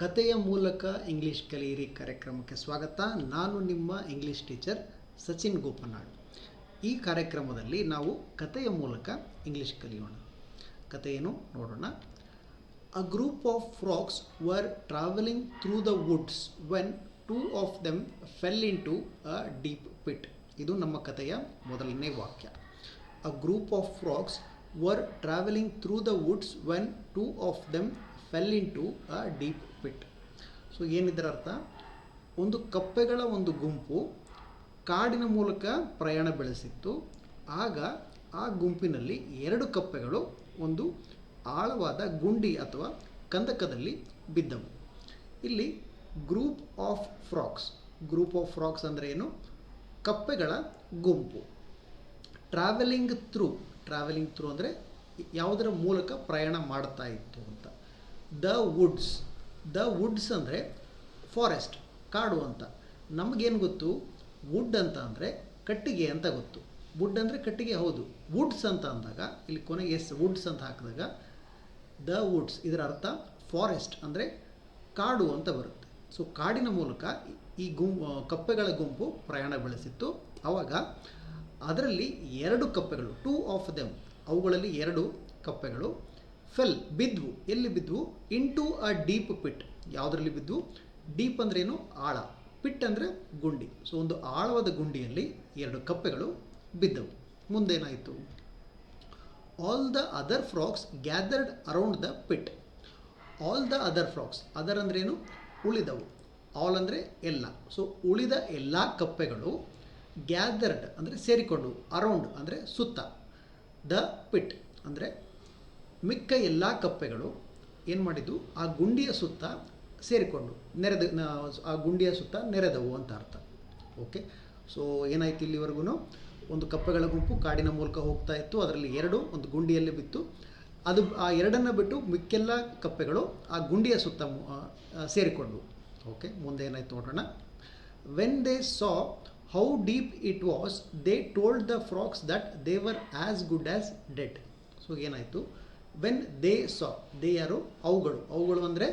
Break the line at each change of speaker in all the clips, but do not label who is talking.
ಕಥೆಯ ಮೂಲಕ ಇಂಗ್ಲೀಷ್ ಕಲಿಯಿರಿ ಕಾರ್ಯಕ್ರಮಕ್ಕೆ ಸ್ವಾಗತ. ನಾನು ನಿಮ್ಮ ಇಂಗ್ಲೀಷ್ ಟೀಚರ್ ಸಚಿನ್ ಗೋಪನಾಳ್. ಈ ಕಾರ್ಯಕ್ರಮದಲ್ಲಿ ನಾವು ಕಥೆಯ ಮೂಲಕ ಇಂಗ್ಲೀಷ್ ಕಲಿಯೋಣ. ಕಥೆಯನ್ನು ನೋಡೋಣ. A group of frogs were traveling through the woods when two of them fell into a deep pit. ಇದು ನಮ್ಮ ಕಥೆಯ ಮೊದಲನೇ ವಾಕ್ಯ. A group of frogs were traveling through the woods when two of them fell into a deep pit. So ಏನಿದರ ಅರ್ಥ? ಒಂದು ಕಪ್ಪೆಗಳ ಒಂದು ಗುಂಪು ಕಾಡಿನ ಮೂಲಕ ಪ್ರಯಾಣ ಬೆಳೆಸಿತ್ತು. ಆಗ ಆ ಗುಂಪಿನಲ್ಲಿ ಎರಡು ಕಪ್ಪೆಗಳು ಒಂದು ಆಳವಾದ ಗುಂಡಿ ಅಥವಾ ಕಂದಕದಲ್ಲಿ ಬಿದ್ದವು. ಇಲ್ಲಿ ಗ್ರೂಪ್ ಆಫ್ ಫ್ರಾಗ್ಸ್ ಅಂದರೆ ಏನು? ಕಪ್ಪೆಗಳ ಗುಂಪು. ಟ್ರಾವೆಲಿಂಗ್ ಥ್ರೂ ಅಂದರೆ ಯಾವುದರ ಮೂಲಕ ಪ್ರಯಾಣ ಮಾಡ್ತಾ ಇತ್ತು ಅಂತ. ದ ವುಡ್ಸ್ ಅಂದರೆ ಫಾರೆಸ್ಟ್, ಕಾಡು ಅಂತ. ನಮಗೇನು ಗೊತ್ತು? ವುಡ್ ಅಂತ ಅಂದರೆ ಕಟ್ಟಿಗೆ ಅಂತ ಗೊತ್ತು. ವುಡ್ ಅಂದರೆ ಕಟ್ಟಿಗೆ, ಹೌದು. ವುಡ್ಸ್ ಅಂತ ಅಂದಾಗ ಇಲ್ಲಿ ಕೊನೆಗೆ ವುಡ್ಸ್ ಅಂತ ಹಾಕಿದಾಗ ದ ವುಡ್ಸ್ ಇದರ ಅರ್ಥ ಫಾರೆಸ್ಟ್ ಅಂದರೆ ಕಾಡು ಅಂತ ಬರುತ್ತೆ. ಸೊ ಕಾಡಿನ ಮೂಲಕ ಈ ಕಪ್ಪೆಗಳ ಗುಂಪು ಪ್ರಯಾಣ ಬೆಳೆಸಿತ್ತು. ಆವಾಗ ಅದರಲ್ಲಿ ಎರಡು ಕಪ್ಪೆಗಳು, ಟೂ ಆಫ್ ದೆಮ್, ಅವುಗಳಲ್ಲಿ ಎರಡು ಕಪ್ಪೆಗಳು ಬಿದ್ವು. ಎಲ್ಲಿ ಬಿದ್ವು? Into a deep pit. ಯಾವುದರಲ್ಲಿ ಬಿದ್ವು? ಡೀಪ್ ಅಂದ್ರೆ ಏನು? ಆಳ. ಪಿಟ್ ಅಂದರೆ ಗುಂಡಿ. ಸೊ ಒಂದು ಆಳವಾದ ಗುಂಡಿಯಲ್ಲಿ ಎರಡು ಕಪ್ಪೆಗಳು ಬಿದ್ದವು. ಮುಂದೇನಾಯಿತು? All the other frogs gathered around the pit. All the other frogs, other ಅಂದ್ರೆ ಏನು? ಉಳಿದವು. ಆಲ್ ಅಂದರೆ ಎಲ್ಲ. ಸೊ ಉಳಿದ ಎಲ್ಲ ಕಪ್ಪೆಗಳು ಗ್ಯಾದರ್ಡ್ ಅಂದರೆ ಸೇರಿಕೊಂಡು, ಅರೌಂಡ್ ಅಂದರೆ ಸುತ್ತ, ದ ಪಿಟ್ ಅಂದರೆ ಮಿಕ್ಕ ಎಲ್ಲ ಕಪ್ಪೆಗಳು ಏನು ಮಾಡಿದ್ದು? ಆ ಗುಂಡಿಯ ಸುತ್ತ ಸೇರಿಕೊಂಡು ಆ ಗುಂಡಿಯ ಸುತ್ತ ನೆರೆದವು ಅಂತ ಅರ್ಥ. ಓಕೆ. ಸೊ ಏನಾಯ್ತು ಇಲ್ಲಿವರೆಗೂ? ಒಂದು ಕಪ್ಪೆಗಳ ಗುಂಪು ಕಾಡಿನ ಮೂಲಕ ಹೋಗ್ತಾ ಇತ್ತು. ಅದರಲ್ಲಿ ಎರಡು ಒಂದು ಗುಂಡಿಯಲ್ಲಿ ಬಿತ್ತು. ಅದು ಆ ಎರಡನ್ನು ಬಿಟ್ಟು ಮಿಕ್ಕೆಲ್ಲ ಕಪ್ಪೆಗಳು ಆ ಗುಂಡಿಯ ಸುತ್ತ ಸೇರಿಕೊಂಡು. ಓಕೆ, ಮುಂದೆ ಏನಾಯ್ತು ನೋಡೋಣ. When they saw how deep it was, they told the frogs that they were as good as dead. So ಏನಾಯಿತು? ವೆನ್ ದೇ ಸಾ, ದೇ ಯಾರು? ಅವುಗಳು ಅಂದರೆ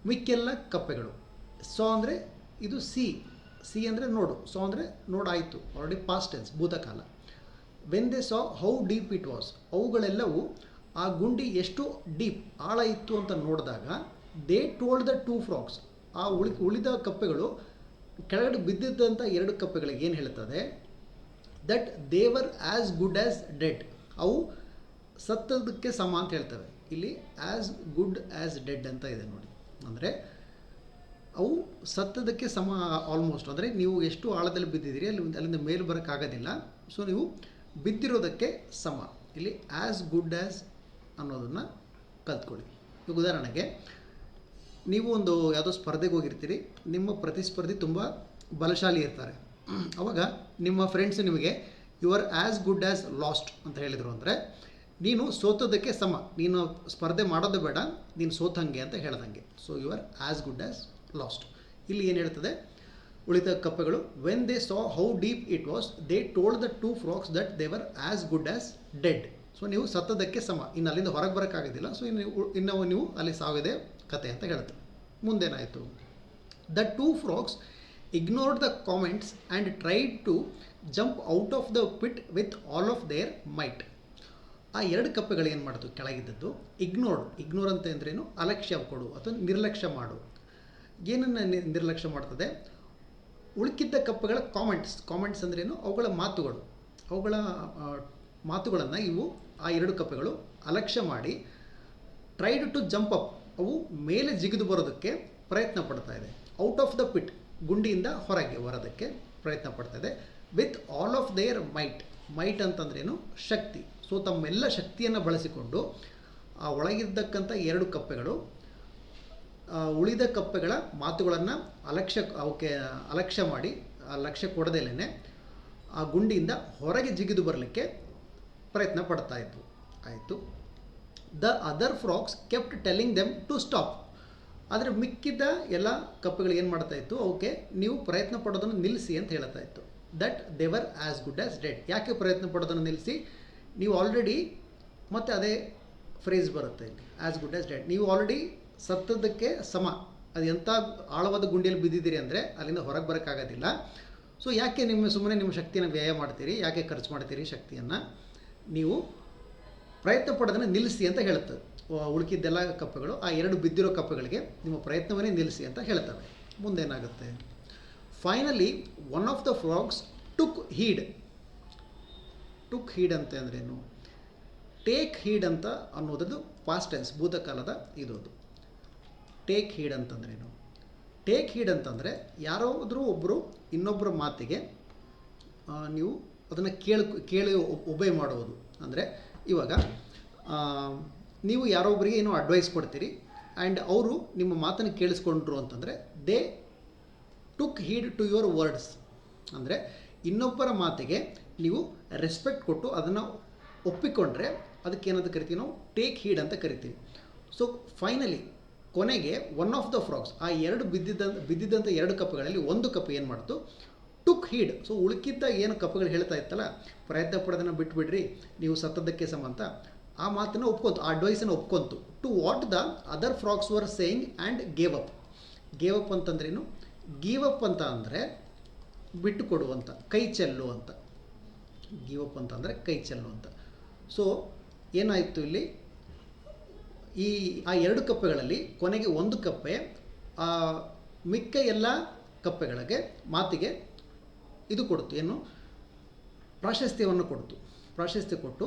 ಮಿಕ್ಕೆಲ್ಲ ಕಪ್ಪೆಗಳು. ಸಾ ಅಂದರೆ ಇದು ಸಿ ಅಂದರೆ ನೋಡು. ಸಾ ಅಂದರೆ ನೋಡಾಯಿತು, ಆಲ್ರೆಡಿ ಪಾಸ್ಟ್ ಟೆನ್ಸ್, ಭೂತಕಾಲ. When they saw how deep it was, ಅವುಗಳೆಲ್ಲವೂ ಆ ಗುಂಡಿ ಎಷ್ಟು ಡೀಪ್, ಆಳ ಇತ್ತು ಅಂತ ನೋಡಿದಾಗ, they told the two frogs, ಆ ಉಳಿದ ಕಪ್ಪೆಗಳು ಕೆಳಗಡೆ ಬಿದ್ದಿದ್ದಂಥ ಎರಡು ಕಪ್ಪೆಗಳಿಗೆ ಏನು ಹೇಳ್ತದೆ? That they were as good as dead, ಅವು ಸತ್ತದಕ್ಕೆ ಸಮ ಅಂತ ಹೇಳ್ತವೆ. ಇಲ್ಲಿ ಆ್ಯಸ್ ಗುಡ್ ಆ್ಯಸ್ ಡೆಡ್ ಅಂತ ಇದೆ ನೋಡಿ. ಅಂದರೆ ಅವು ಸತ್ತದಕ್ಕೆ ಸಮ ಆಲ್ಮೋಸ್ಟ್. ಅಂದರೆ ನೀವು ಎಷ್ಟು ಆಳದಲ್ಲಿ ಬಿದ್ದಿದ್ದೀರಿ ಅಲ್ಲಿಂದ ಮೇಲೆ ಬರೋಕ್ಕಾಗೋದಿಲ್ಲ. ಸೊ ನೀವು ಬಿದ್ದಿರೋದಕ್ಕೆ ಸಮ. ಇಲ್ಲಿ ಆ್ಯಸ್ ಗುಡ್ ಆ್ಯಸ್ ಅನ್ನೋದನ್ನು ಕಲ್ತ್ಕೊಳ್ಳಿ. ಈಗ ಉದಾಹರಣೆಗೆ, ನೀವು ಒಂದು ಯಾವುದೋ ಸ್ಪರ್ಧೆಗೆ ಹೋಗಿರ್ತೀರಿ. ನಿಮ್ಮ ಪ್ರತಿಸ್ಪರ್ಧಿ ತುಂಬ ಬಲಶಾಲಿ ಇರ್ತಾರೆ. ಆವಾಗ ನಿಮ್ಮ ಫ್ರೆಂಡ್ಸ್ ನಿಮಗೆ you are as good as lost ಅಂತ ಹೇಳಿದರು. ಅಂದರೆ ನೀನು ಸೋತೋದಕ್ಕೆ ಸಮ, ನೀನು ಸ್ಪರ್ಧೆ ಮಾಡೋದು ಬೇಡ, ನೀನು ಸೋತಂಗೆ ಅಂತ ಹೇಳ್ದಂಗೆ. So you are as good as lost. ಇಲ್ಲಿ ಏನು ಹೇಳ್ತದೆ? ಉಳಿದ ಕಪ್ಪೆಗಳು when they saw how deep it was, they told the two frogs that they were as good as dead. So ನೀವು ಸತ್ತದಕ್ಕೆ ಸಮ, ಇನ್ನು ಅಲ್ಲಿಂದ ಹೊರಗೆ ಬರೋಕ್ಕಾಗೋದಿಲ್ಲ. ಸೊ ಇನ್ನು ನೀವು ಅಲ್ಲಿ ಸಾವಿದೆ ಕತೆ ಅಂತ ಹೇಳುತ್ತೆ. ಮುಂದೇನಾಯಿತು? The two frogs ignored the comments and tried to jump out of the pit with all of their might. ಆ ಎರಡು ಕಪ್ಪೆಗಳು ಏನು ಮಾಡಿತು? ಕೆಳಗಿದ್ದದ್ದು ಇಗ್ನೋರ್ ಅಂತ ಅಂದ್ರೇನು? ಅಲಕ್ಷ್ಯ ಕೊಡು ಅಥವಾ ನಿರ್ಲಕ್ಷ್ಯ ಮಾಡು. ಏನನ್ನು ನಿರ್ಲಕ್ಷ್ಯ ಮಾಡ್ತದೆ? ಉಳುಕಿದ್ದ ಕಪ್ಪೆಗಳ ಕಾಮೆಂಟ್ಸ್ ಅಂದ್ರೇನು? ಅವುಗಳ ಮಾತುಗಳನ್ನು ಇವು ಆ ಎರಡು ಕಪ್ಪೆಗಳು ಅಲಕ್ಷ್ಯ ಮಾಡಿ ಟ್ರೈಡ್ ಟು ಜಂಪ್ ಅಪ್, ಅವು ಮೇಲೆ ಜಿಗಿದು ಬರೋದಕ್ಕೆ ಪ್ರಯತ್ನ ಪಡ್ತಾ ಇದೆ. ಔಟ್ ಆಫ್ ದ ಪಿಟ್, ಗುಂಡಿಯಿಂದ ಹೊರಗೆ ಬರೋದಕ್ಕೆ ಪ್ರಯತ್ನ ಪಡ್ತಾ ಇದೆ. With all of their might ಅಂತಂದ್ರೇನು? ಶಕ್ತಿ. ಸೊ ತಮ್ಮೆಲ್ಲ ಶಕ್ತಿಯನ್ನು ಬಳಸಿಕೊಂಡು ಆ ಒಳಗಿದ್ದಕ್ಕಂಥ ಎರಡು ಕಪ್ಪೆಗಳು ಉಳಿದ ಕಪ್ಪೆಗಳ ಮಾತುಗಳನ್ನು ಅಲಕ್ಷ್ಯ ಮಾಡಿ, ಲಕ್ಷ್ಯ ಕೊಡದೇನೆ ಆ ಗುಂಡಿಯಿಂದ ಹೊರಗೆ ಜಿಗಿದು ಬರಲಿಕ್ಕೆ ಪ್ರಯತ್ನ ಪಡ್ತಾ ಇದ್ವು. ಆಯಿತು. The other frogs kept telling them to stop. ಆದರೆ ಮಿಕ್ಕಿದ್ದ ಎಲ್ಲ ಕಪ್ಪೆಗಳು ಏನು ಮಾಡ್ತಾ ಇತ್ತು? ಅವಕ್ಕೆ ನೀವು ಪ್ರಯತ್ನ ಪಡೋದನ್ನು ನಿಲ್ಲಿಸಿ ಅಂತ ಹೇಳ್ತಾ ಇತ್ತು. That they were as good as dead. ಯಾಕೆ ಪ್ರಯತ್ನ ಪಡೋದನ್ನು ನಿಲ್ಲಿಸಿ? ನೀವು ಆಲ್ರೆಡಿ ಮತ್ತೆ ಅದೇ ಫ್ರೇಸ್ ಬರುತ್ತೆ ಇಲ್ಲಿ, ಆ್ಯಸ್ ಗುಡ್ ಆ್ಯಸ್ ಡೆಡ್. ನೀವು ಆಲ್ರೆಡಿ ಸತ್ತದಕ್ಕೆ ಸಮ ಅದು ಎಂಥ ಆಳವಾದ ಗುಂಡಿಯಲ್ಲಿ ಬಿದ್ದಿದ್ದೀರಿ ಅಂದರೆ ಅಲ್ಲಿಂದ ಹೊರಗೆ ಬರೋಕ್ಕಾಗೋದಿಲ್ಲ. ಸೊ ಯಾಕೆ ಸುಮ್ಮನೆ ನಿಮ್ಮ ಶಕ್ತಿಯನ್ನು ವ್ಯಯ ಮಾಡ್ತೀರಿ, ಯಾಕೆ ಖರ್ಚು ಮಾಡ್ತೀರಿ ಶಕ್ತಿಯನ್ನು? ನೀವು ಪ್ರಯತ್ನ ಪಡೋದನ್ನು ನಿಲ್ಲಿಸಿ ಅಂತ ಹೇಳ್ತದೆ. ಉಳುಕಿದ್ದೆಲ್ಲ ಕಪ್ಪೆಗಳು ಆ 2 ಬಿದ್ದಿರೋ ಕಪ್ಪೆಗಳಿಗೆ ನಿಮ್ಮ ಪ್ರಯತ್ನವನ್ನೇ ನಿಲ್ಲಿಸಿ ಅಂತ ಹೇಳ್ತವೆ. ಮುಂದೇನಾಗುತ್ತೆ? Finally one of the frogs took heed. Took heed ಅಂತ ಅಂದ್ರೇನು? ಟೇಕ್ ಹೀಡ್ ಅಂತ ಅನ್ನೋದು ಪಾಸ್ಟ್ ಟೆನ್ಸ್, ಭೂತಕಾಲದ ಇದು. ಟೇಕ್ ಹೀಡ್ ಅಂತಂದ್ರೇನು? ಟೇಕ್ ಹೀಡ್ ಅಂತಂದರೆ ಯಾರಾದರೂ ಒಬ್ಬರು ಇನ್ನೊಬ್ಬರ ಮಾತಿಗೆ ನೀವು ಅದನ್ನು ಕೇಳಿ ಒಬೇ ಮಾಡುವುದು. ಅಂದರೆ ಇವಾಗ ನೀವು ಯಾರೊಬ್ಬರಿಗೆ ಏನೋ ಅಡ್ವೈಸ್ ಕೊಡ್ತೀರಿ ಆ್ಯಂಡ್ ಅವರು ನಿಮ್ಮ ಮಾತನ್ನು ಕೇಳಿಸ್ಕೊಂಡ್ರು ಅಂತಂದರೆ they took heed to your words. ಅಂದರೆ ಇನ್ನೊಬ್ಬರ ಮಾತಿಗೆ ನೀವು ರೆಸ್ಪೆಕ್ಟ್ ಕೊಟ್ಟು ಅದನ್ನು ಒಪ್ಪಿಕೊಂಡ್ರೆ ಅದಕ್ಕೇನಂತ ಕರಿತೀವಿ ನಾವು? ಟೇಕ್ ಹೀಡ್ ಅಂತ ಕರಿತೀವಿ. ಸೊ ಫೈನಲಿ ಕೊನೆಗೆ ಒನ್ ಆಫ್ ದ ಫ್ರಾಗ್ಸ್, ಆ 2 ಬಿದ್ದಿದ್ದಂಥ 2 ಕಪ್ಪೆಗಳಲ್ಲಿ ಒಂದು ಕಪ್ಪೆ ಏನು ಮಾಡ್ತು? ಟುಕ್ ಹೀಡ್. ಸೊ ಉಳುಕಿದ್ದ ಏನು ಕಪ್ಪೆಗಳು ಹೇಳ್ತಾ ಇತ್ತಲ್ಲ, ಪ್ರಯತ್ನ ಪಡೋದನ್ನು ಬಿಟ್ಬಿಡ್ರಿ, ನೀವು ಸತ್ತದಕ್ಕೆ ಸಮ ಅಂತ, ಆ ಮಾತನ್ನು ಒಪ್ಕೊಂತು, ಆ ಅಡ್ವೈಸನ್ನು ಒಪ್ಕೊಂತು. To what the other frogs were saying and gave up. Gave up ಅಂತಂದ್ರೇನು? ಗಿವ್ ಅಪ್ ಅಂತ ಅಂದರೆ ಬಿಟ್ಟು ಕೊಡು ಅಂತ, ಕೈ ಚೆಲ್ಲು ಅಂತ. ಗಿವ್ ಅಪ್ ಅಂತಂದರೆ ಕೈ ಚೆಲ್ಲು ಅಂತ. ಸೊ ಏನಾಯಿತು ಇಲ್ಲಿ? ಆ 2 ಕಪ್ಪೆಗಳಲ್ಲಿ ಕೊನೆಗೆ ಒಂದು ಕಪ್ಪೆ ಮಿಕ್ಕ ಎಲ್ಲ ಕಪ್ಪೆಗಳಿಗೆ ಮಾತಿಗೆ ಇದು ಕೊಡ್ತು, ಏನು? ಪ್ರಾಶಸ್ತ್ಯವನ್ನು ಕೊಡ್ತು. ಪ್ರಾಶಸ್ತ್ಯ ಕೊಟ್ಟು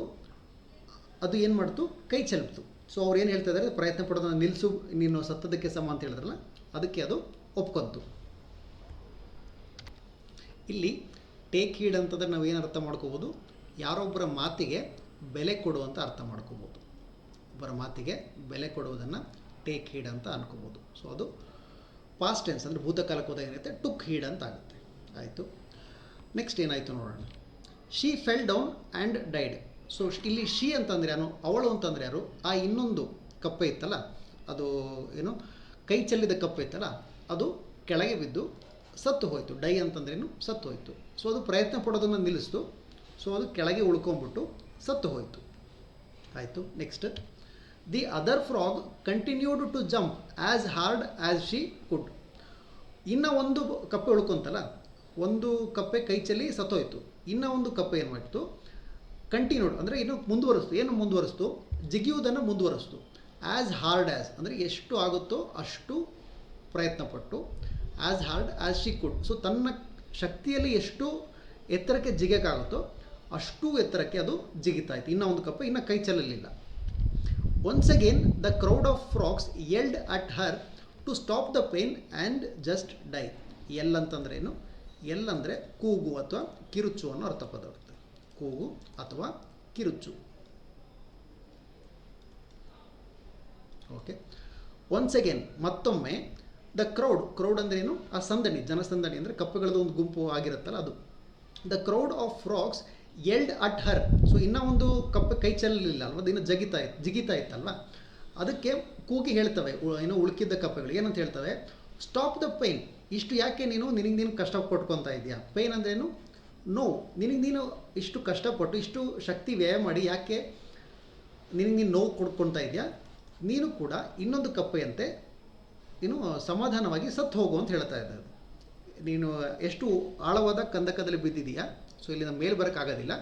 ಅದು ಏನು ಮಾಡ್ತು? ಕೈ ಚೆಲ್ತು. ಸೊ ಅವ್ರು ಏನು ಹೇಳ್ತಾ ಇದ್ದಾರೆ? ಪ್ರಯತ್ನ ಪಡೋದನ್ನು ನಿಲ್ಲಿಸು, ನೀನು ಸತ್ತದಕ್ಕೆ ಸಮ ಅಂತ ಹೇಳಿದ್ರಲ್ಲ, ಅದಕ್ಕೆ ಅದು ಒಪ್ಕೊಂತು. ಇಲ್ಲಿ ಟೇಕ್ ಹೀಡ್ ಅಂತಂದರೆ ನಾವು ಏನು ಅರ್ಥ ಮಾಡ್ಕೋಬೋದು? ಯಾರೊಬ್ಬರ ಮಾತಿಗೆ ಬೆಲೆ ಕೊಡುವಂಥ ಅರ್ಥ ಮಾಡ್ಕೋಬೋದು. ಒಬ್ಬರ ಮಾತಿಗೆ ಬೆಲೆ ಕೊಡುವುದನ್ನು ಟೇಕ್ ಹೀಡ್ ಅಂತ ಅನ್ಕೋಬೋದು. ಸೊ ಅದು ಪಾಸ್ಟ್ ಟೆನ್ಸ್, ಅಂದರೆ ಭೂತಕಾಲಕ್ಕೆ ಹೋದಾಗ ಏನಾಗುತ್ತೆ? ಟುಕ್ ಹೀಡ್ ಅಂತ ಆಗುತ್ತೆ. ಆಯಿತು. ನೆಕ್ಸ್ಟ್ ಏನಾಯಿತು ನೋಡೋಣ. She fell down and died. So ಇಲ್ಲಿ ಶಿ ಅಂತಂದರೆ ಯಾರು? ಅವಳು ಅಂತಂದರೆ ಯಾರು? ಆ ಇನ್ನೊಂದು ಕಪ್ಪೆ ಇತ್ತಲ್ಲ, ಅದು ಏನು ಕೈ ಚೆಲ್ಲಿದ ಕಪ್ಪೆ ಇತ್ತಲ್ಲ, ಅದು ಕೆಳಗೆ ಬಿದ್ದು ಸತ್ತು ಹೋಯಿತು. ಡೈ ಅಂತಂದ್ರೇನು? ಸತ್ತು ಹೋಯಿತು. ಸೊ ಅದು ಪ್ರಯತ್ನ ಪಡೋದನ್ನು ನಿಲ್ಲಿಸ್ತು. ಸೊ ಅದು ಕೆಳಗೆ ಉಳ್ಕೊಂಬಿಟ್ಟು ಸತ್ತು ಹೋಯಿತು. ಆಯಿತು. Next, the other frog continued to jump as hard as she could. ಇನ್ನು ಒಂದು ಕಪ್ಪೆ ಉಳ್ಕೊಂತಲ್ಲ, ಒಂದು ಕಪ್ಪೆ ಕೈ ಚೆಲ್ಲಿ ಸತ್ತೋಯ್ತು. ಇನ್ನು ಒಂದು ಕಪ್ಪೆ ಏನು ಮಾಡಿತು? ಕಂಟಿನ್ಯೂಡ್ ಅಂದರೆ ಇನ್ನು ಮುಂದುವರಿಸ್ತು. ಏನು ಮುಂದುವರಿಸ್ತು? ಜಿಗಿಯುವುದನ್ನು ಮುಂದುವರಿಸ್ತು. ಆ್ಯಸ್ ಹಾರ್ಡ್ ಆ್ಯಸ್ ಅಂದರೆ ಎಷ್ಟು ಆಗುತ್ತೋ ಅಷ್ಟು ಪ್ರಯತ್ನಪಟ್ಟು, as hard as she could. So ತನ್ನ ಶಕ್ತಿಯಲ್ಲಿ ಎಷ್ಟು ಎತ್ತರಕ್ಕೆ ಜಿಗೋಕ್ಕಾಗುತ್ತೋ ಅಷ್ಟು ಎತ್ತರಕ್ಕೆ ಅದು ಜಿಗಿತಾಯಿತು. ಇನ್ನೂ ಒಂದು ಕಪ್ಪೆ ಇನ್ನು ಕೈ ಚೆಲ್ಲಲಿಲ್ಲ. Once again the crowd of frogs yelled at her to stop the pain and just die. Yell ಅಂತಂದ್ರೆ ಏನು? ಎಲ್ ಅಂದರೆ ಕೂಗು ಅಥವಾ ಕಿರುಚು ಅನ್ನೋ ಅರ್ಥ ಪದ ಬರುತ್ತೆ. ಕೂಗು ಅಥವಾ ಕಿರುಚು. ಓಕೆ. ಒನ್ಸ್ ಅಗೇನ್ ಮತ್ತೊಮ್ಮೆ ದ ಕ್ರೌಡ್ ಅಂದರೆ ಏನು? ಆ ಸಂದಣಿ, ಜನಸಂದಣಿ ಅಂದರೆ ಕಪ್ಪೆಗಳದ್ದು ಒಂದು ಗುಂಪು ಆಗಿರುತ್ತಲ್ಲ ಅದು. The crowd of frogs yelled at her. So ಇನ್ನೂ ಒಂದು ಕಪ್ಪೆ ಕೈ ಚೆಲ್ಲಲಿಲ್ಲ ಅಲ್ವ, ಅದು ಇನ್ನೂ ಜಿಗಿತಾ ಇತ್ತಲ್ವ, ಅದಕ್ಕೆ ಕೂಗಿ ಹೇಳ್ತವೆ ಏನೋ ಉಳುಕಿದ್ದ ಕಪ್ಪೆಗಳು. ಏನಂತ ಹೇಳ್ತವೆ? Stop the pain. ಇಷ್ಟು ಯಾಕೆ ನಿನಗೆ ನೀನು ಕಷ್ಟ ಪಟ್ಕೊತಾ ಇದೆಯಾ? ಪೇನ್ ಅಂದ್ರೇನು? ನೋವು. ನಿನಗೆ ನೀನು ಇಷ್ಟು ಕಷ್ಟಪಟ್ಟು ಇಷ್ಟು ಶಕ್ತಿ ವ್ಯಯ ಮಾಡಿ ಯಾಕೆ ನಿನಗೆ ನೀನು ನೋವು ಕೊಡ್ಕೊತಾ ಇದೆಯಾ? ನೀನು ಕೂಡ ಇನ್ನೊಂದು ಕಪ್ಪೆಯಂತೆ ನೀನು ಸಮಾಧಾನವಾಗಿ ಸತ್ತು ಹೋಗು ಅಂತ ಹೇಳ್ತಾ ಇದ್ದಾರೆ. ನೀನು ಎಷ್ಟು ಆಳವಾದ ಕಂದಕದಲ್ಲಿ ಬಿದ್ದಿದೆಯಾ, ಸೊ ಇಲ್ಲಿ ನಮ್ಮ ಮೇಲೆ ಬರೋಕ್ಕಾಗೋದಿಲ್ಲ,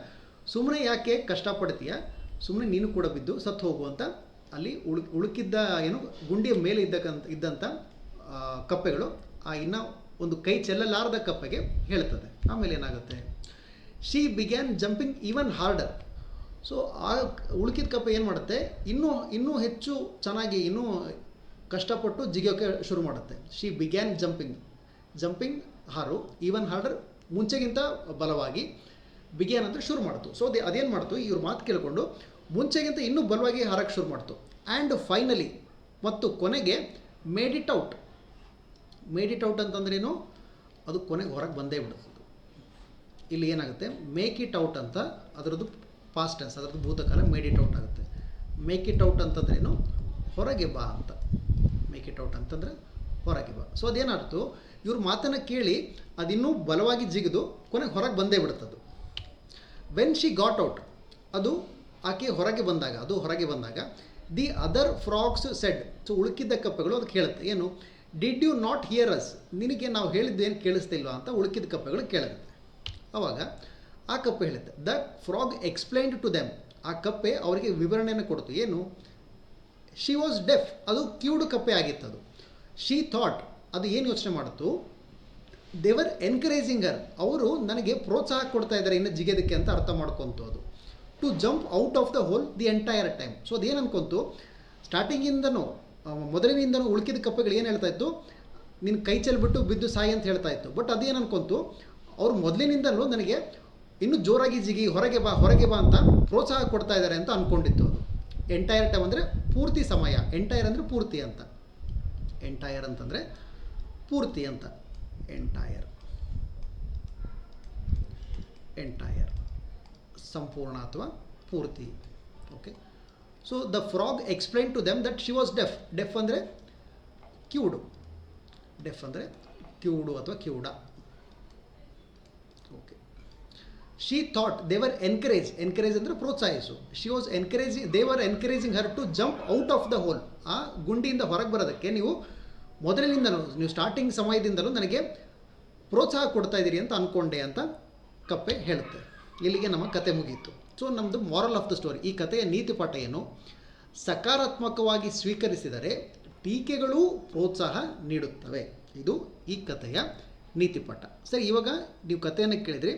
ಸುಮ್ಮನೆ ಯಾಕೆ ಕಷ್ಟಪಡ್ತೀಯಾ? ಸುಮ್ಮನೆ ನೀನು ಕೂಡ ಬಿದ್ದು ಸತ್ತು ಹೋಗು ಅಂತ ಅಲ್ಲಿ ಉಳುಕಿದ್ದ ಏನು ಗುಂಡಿಯ ಮೇಲೆ ಇದ್ದಂಥ ಕಪ್ಪೆಗಳು ಆ ಇನ್ನೂ ಒಂದು ಕೈ ಚೆಲ್ಲಲಾರದ ಕಪ್ಪೆಗೆ ಹೇಳ್ತದೆ. ಆಮೇಲೆ ಏನಾಗುತ್ತೆ? She began jumping even order. So ಆ ಉಳುಕಿದ ಕಪ್ಪೆ ಏನು ಮಾಡುತ್ತೆ? ಇನ್ನೂ ಹೆಚ್ಚು ಚೆನ್ನಾಗಿ ಇನ್ನೂ ಕಷ್ಟಪಟ್ಟು ಜಿಗಿಯೋಕ್ಕೆ ಶುರು ಮಾಡುತ್ತೆ. ಶಿ ಬಿಗ್ಯಾನ್ ಜಂಪಿಂಗ್ ಹಾರು ಈವನ್ ಹಾರ್ಡರ್, ಮುಂಚೆಗಿಂತ ಬಲವಾಗಿ. ಬಿಗ್ಯಾನ್ ಅಂದರೆ ಶುರು ಮಾಡ್ತು. ಸೊ ಅದೇನು ಮಾಡ್ತು? ಇವ್ರ ಮಾತು ಕೇಳಿಕೊಂಡು ಮುಂಚೆಗಿಂತ ಇನ್ನೂ ಬಲವಾಗಿ ಹಾರಕ್ಕೆ ಶುರು ಮಾಡ್ತು. ಆ್ಯಂಡ್ ಫೈನಲಿ, ಮತ್ತು ಕೊನೆಗೆ ಮೇಡ್ ಇಟ್ ಔಟ್ ಅಂತಂದ್ರೇನು? ಅದು ಕೊನೆಗೆ ಹೊರಗೆ ಬಂದೇ ಬಿಡುತ್ತೆ. ಇಲ್ಲಿ ಏನಾಗುತ್ತೆ? ಮೇಕ್ ಇಟ್ ಔಟ್ ಅಂತ ಅದರದ್ದು ಪಾಸ್ಟ್ ಟೆನ್ಸ್, ಅದರದ್ದು ಭೂತಕಾಲ ಮೇಡ್ ಇಟ್ ಔಟ್ ಆಗುತ್ತೆ. ಮೇಕ್ ಇಟ್ ಔಟ್ ಅಂತಂದ್ರೇನು? ಹೊರಗೆ ಬಾ ಅಂತ. ಮೇಕ್ ಇಟ್ ಔಟ್ ಅಂತಂದರೆ ಹೊರಗೆ ಬಾ. ಸೊ ಅದೇನಾಯ್ತು? ಇವ್ರ ಮಾತನ್ನು ಕೇಳಿ ಅದಿನ್ನೂ ಬಲವಾಗಿ ಜಿಗಿದು ಕೊನೆಗೆ ಹೊರಗೆ ಬಂದೇ ಬಿಡುತ್ತದು. ವೆನ್ ಶಿ ಗಾಟ್ ಔಟ್, ಅದು ಆಕೆ ಹೊರಗೆ ಬಂದಾಗ the other frogs said. So ಉಳುಕಿದ್ದ ಕಪ್ಪೆಗಳು ಅದಕ್ಕೆ ಹೇಳುತ್ತೆ ಏನು? Did you not hear us, ನಿನಗೆ ನಾವು ಹೇಳಿದ್ದೇನು ಕೇಳಿಸ್ತಿಲ್ವಾ ಅಂತ ಉಳುಕಿದ ಕಪ್ಪೆಗಳು ಕೇಳುತ್ತೆ. ಆವಾಗ ಆ ಕಪ್ಪೆ ಹೇಳುತ್ತೆ, the frog explained to them, ಆ ಕಪ್ಪೆ ಅವರಿಗೆ ವಿವರಣೆಯನ್ನು ಕೊಡ್ತು. ಏನು? ಶಿ ವಾಸ್ ಡೆಫ್, ಅದು ಕಿವುಡು ಕಪ್ಪೆ ಆಗಿತ್ತು. ಅದು ಶಿ ಥಾಟ್, ಅದು ಏನು ಯೋಚನೆ ಮಾಡಿತು, ದೇವರ್ ಎನ್ಕರೇಜಿಂಗ್ ಹರ್, ಅವರು ನನಗೆ ಪ್ರೋತ್ಸಾಹ ಕೊಡ್ತಾ ಇದ್ದಾರೆ ಇನ್ನು ಜಿಗೆದಕ್ಕೆ ಅಂತ ಅರ್ಥ ಮಾಡ್ಕೊಂತು. ಅದು to jump out of the hole the entire time. So ಅದೇನು ಅನ್ಕೊಂತು, ಸ್ಟಾರ್ಟಿಂಗಿಂದನೂ ಮೊದಲಿನಿಂದನೂ ಉಳ್ಕಿದ ಕಪ್ಪೆಗಳು ಏನು ಹೇಳ್ತಾ ಇತ್ತು, ನಿನ್ನ ಕೈ ಚೆಲ್ಬಿಟ್ಟು ಬಿದ್ದು ಸಾಯಿ ಅಂತ ಹೇಳ್ತಾ ಇತ್ತು. ಬಟ್ ಅದೇನು ಅನ್ಕೊಂತು, ಅವ್ರು ಮೊದಲಿನಿಂದಲೂ ನನಗೆ ಇನ್ನೂ ಜೋರಾಗಿ ಜಿಗಿ, ಹೊರಗೆ ಬಾ ಅಂತ ಪ್ರೋತ್ಸಾಹ ಕೊಡ್ತಾ ಇದ್ದಾರೆ ಅಂತ ಅಂದ್ಕೊಂಡಿತ್ತು. ಅದು ಎಂಟೈರ್ ಟೈಮ್ ಅಂದರೆ ಪೂರ್ತಿ ಸಮಯ, ಎಂಟೈರ್ ಅಂದರೆ ಪೂರ್ತಿ ಅಂತ, ಎಂಟೈರ್ ಅಂತಂದರೆ ಪೂರ್ತಿ ಅಂತ, ಎಂಟೈರ್ ಸಂಪೂರ್ಣ ಅಥವಾ ಪೂರ್ತಿ. Okay, so the frog explain to them that she was deaf. Deaf ಅಂದರೆ ಕಿವುಡು, ಡೆಫ್ ಅಂದರೆ ಕಿವುಡು ಅಥವಾ ಕಿವುಡ. Okay, she thought they were encourage ಅಂದರೆ ಪ್ರೋತ್ಸಾಹಿಸು. She was encouraging, they were encouraging her to jump out of the hole, ಆ ಗುಂಡಿಯಿಂದ ಹೊರಗೆ ಬರೋದಕ್ಕೆ ನೀವು ಮೊದಲಿನಿಂದಲೂ, ನೀವು ಸ್ಟಾರ್ಟಿಂಗ್ ಸಮಯದಿಂದಲೂ ನನಗೆ ಪ್ರೋತ್ಸಾಹ ಕೊಡ್ತಾ ಇದ್ದೀರಿ ಅಂತ ಅಂದ್ಕೊಂಡೆ ಅಂತ ಕಪ್ಪೆ ಹೇಳುತ್ತೆ. ಇಲ್ಲಿಗೆ ನಮ್ಮ ಕತೆ ಮುಗಿಯಿತು. ಸೊ ನಮ್ಮದು ಮಾರಲ್ ಆಫ್ ದ ಸ್ಟೋರಿ, ಈ ಕಥೆಯ ನೀತಿ ಪಾಠ ಏನು, ಸಕಾರಾತ್ಮಕವಾಗಿ ಸ್ವೀಕರಿಸಿದರೆ ಟೀಕೆಗಳೂ ಪ್ರೋತ್ಸಾಹ ನೀಡುತ್ತವೆ. ಇದು ಈ ಕಥೆಯ ನೀತಿ ಪಾಠ. ಸರಿ, ಇವಾಗ ನೀವು ಕಥೆಯನ್ನು ಕೇಳಿದ್ರಿ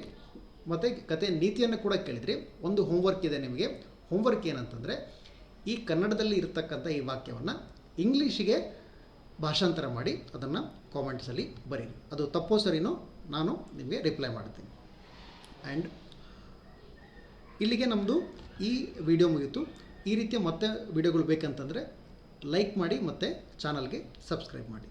ಮತ್ತು ಕಥೆಯ ನೀತಿಯನ್ನು ಕೂಡ ಕೇಳಿದ್ರಿ. ಒಂದು ಹೋಮ್ವರ್ಕ್ ಇದೆ ನಿಮಗೆ. ಹೋಮ್ವರ್ಕ್ ಏನಂತಂದರೆ, ಈ ಕನ್ನಡದಲ್ಲಿ ಇರತಕ್ಕಂಥ ಈ ವಾಕ್ಯವನ್ನು ಇಂಗ್ಲೀಷಿಗೆ ಭಾಷಾಂತರ ಮಾಡಿ ಅದನ್ನು ಕಾಮೆಂಟ್ಸಲ್ಲಿ ಬರೀರಿ. ಅದು ತಪ್ಪೋ ಸರಿನೋ ನಾನು ನಿಮಗೆ ರಿಪ್ಲೈ ಮಾಡ್ತೀನಿ. ಆ್ಯಂಡ್ ಇಲ್ಲಿಗೆ ನಮ್ಮದು ಈ ವಿಡಿಯೋ ಮುಗೀತು. ಈ ರೀತಿಯ ಮತ್ತೆ ವಿಡಿಯೋಗಳು ಬೇಕಂತಂದರೆ ಲೈಕ್ ಮಾಡಿ ಮತ್ತು ಚಾನಲ್ಗೆ ಸಬ್ಸ್ಕ್ರೈಬ್ ಮಾಡಿ.